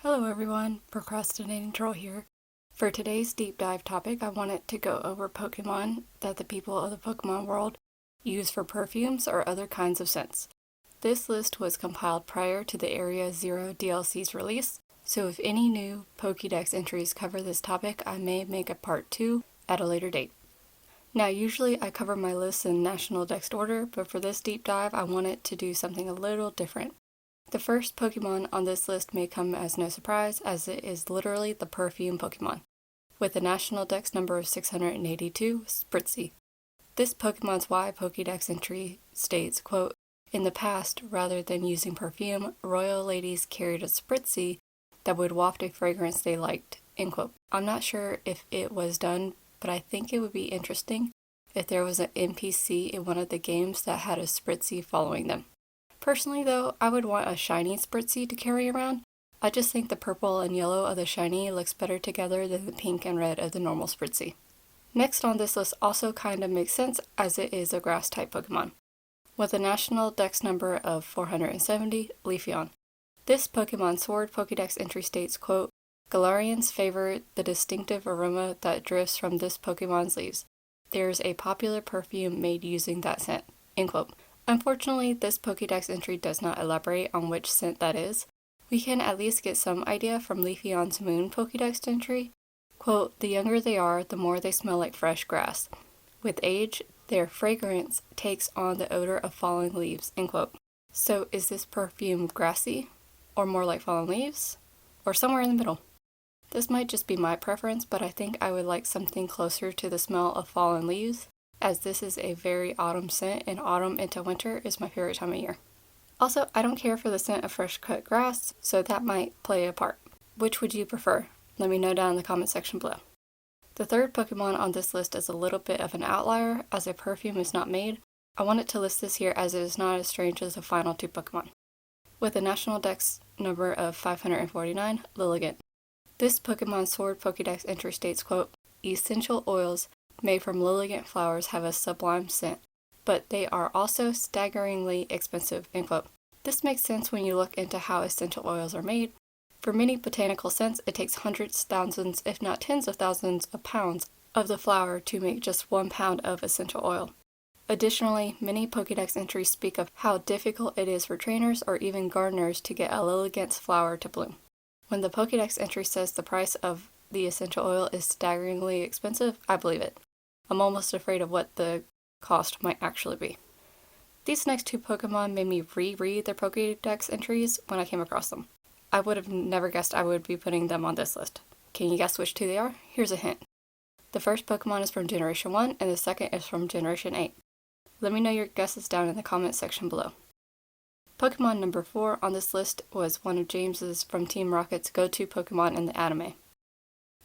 Hello everyone, Procrastinating Troll here. For today's deep dive topic, I wanted to go over Pokemon that the people of the Pokemon world use for perfumes or other kinds of scents. This list was compiled prior to the Area Zero DLC's release, so if any new Pokedex entries cover this topic, I may make a part 2 at a later date. Now, usually I cover my lists in National Dex order, but for this deep dive, I wanted to do something a little different. The first Pokemon on this list may come as no surprise, as it is literally the Perfume Pokemon, with a National Dex number of 682, Spritzee. This Pokemon's Y Pokedex entry states, quote, "In the past, rather than using perfume, royal ladies carried a Spritzee that would waft a fragrance they liked," end quote. I'm not sure if it was done, but I think it would be interesting if there was an NPC in one of the games that had a Spritzee following them. Personally though, I would want a shiny Spritzee to carry around. I just think the purple and yellow of the shiny looks better together than the pink and red of the normal Spritzee. Next on this list also kind of makes sense as it is a grass type Pokemon, with a National Dex number of 470, Leafeon. This Pokemon Sword Pokedex entry states, quote, "Galarians favor the distinctive aroma that drifts from this Pokemon's leaves. There is a popular perfume made using that scent," end quote. Unfortunately, this Pokedex entry does not elaborate on which scent that is. We can at least get some idea from Leafeon's Moon Pokedex entry. Quote, "The younger they are, the more they smell like fresh grass. With age, their fragrance takes on the odor of falling leaves," end quote. So is this perfume grassy? Or more like fallen leaves? Or somewhere in the middle? This might just be my preference, but I think I would like something closer to the smell of fallen leaves, as this is a very autumn scent, and autumn into winter is my favorite time of year. Also, I don't care for the scent of fresh cut grass, so that might play a part. Which would you prefer? Let me know down in the comment section below. The third Pokemon on this list is a little bit of an outlier, as a perfume is not made. I wanted to list this here as it is not as strange as the final two Pokemon. With a National Dex number of 549, Lilligant. This Pokemon Sword Pokedex entry states, quote, "Essential oils made from Lilligant flowers have a sublime scent, but they are also staggeringly expensive," end quote. This makes sense when you look into how essential oils are made. For many botanical scents, it takes hundreds, thousands, if not tens of thousands of pounds of the flower to make just 1 pound of essential oil. Additionally, many Pokedex entries speak of how difficult it is for trainers or even gardeners to get a Lilligant's flower to bloom. When the Pokedex entry says the price of the essential oil is staggeringly expensive, I believe it. I'm almost afraid of what the cost might actually be. These next two Pokemon made me reread their Pokedex entries when I came across them. I would have never guessed I would be putting them on this list. Can you guess which two they are? Here's a hint. The first Pokemon is from Generation 1 and the second is from Generation 8. Let me know your guesses down in the comment section below. Pokemon number 4 on this list was one of James's from Team Rocket's go-to Pokemon in the anime.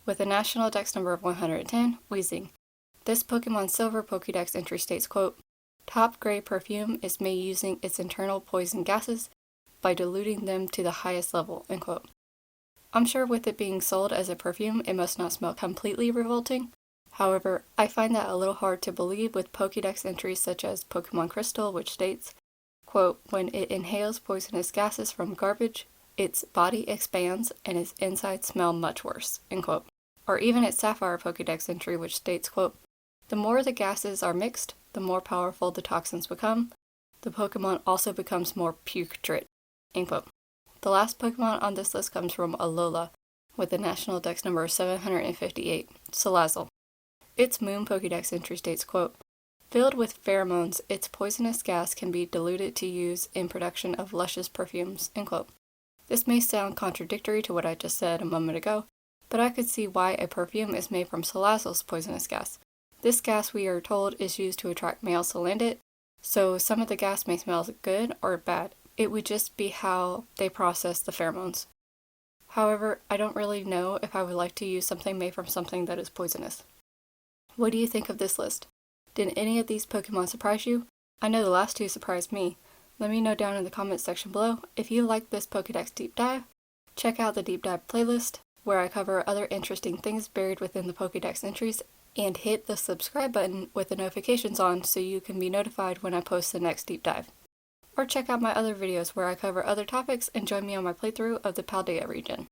With a National Dex number of 110, Weezing. This Pokemon Silver Pokedex entry states, quote, "Top grade perfume is made using its internal poison gases by diluting them to the highest level," end quote. I'm sure with it being sold as a perfume, it must not smell completely revolting. However, I find that a little hard to believe with Pokedex entries such as Pokemon Crystal, which states, quote, "When it inhales poisonous gases from garbage, its body expands and its insides smell much worse," end quote. Or even its Sapphire Pokedex entry, which states, quote, "The more the gases are mixed, the more powerful the toxins become. The Pokemon also becomes more putrid," end quote. The last Pokemon on this list comes from Alola, with a National Dex number of 758, Salazzle. Its Moon Pokedex entry states, quote, "Filled with pheromones, its poisonous gas can be diluted to use in production of luscious perfumes," end quote. This may sound contradictory to what I just said a moment ago, but I could see why a perfume is made from Salazzle's poisonous gas. This gas, we are told, is used to attract males to land it, so some of the gas may smell good or bad. It would just be how they process the pheromones. However, I don't really know if I would like to use something made from something that is poisonous. What do you think of this list? Did any of these Pokemon surprise you? I know the last two surprised me. Let me know down in the comments section below. If you like this Pokedex deep dive, check out the deep dive playlist where I cover other interesting things buried within the Pokedex entries, and hit the subscribe button with the notifications on so you can be notified when I post the next deep dive. Or check out my other videos where I cover other topics and join me on my playthrough of the Paldea region.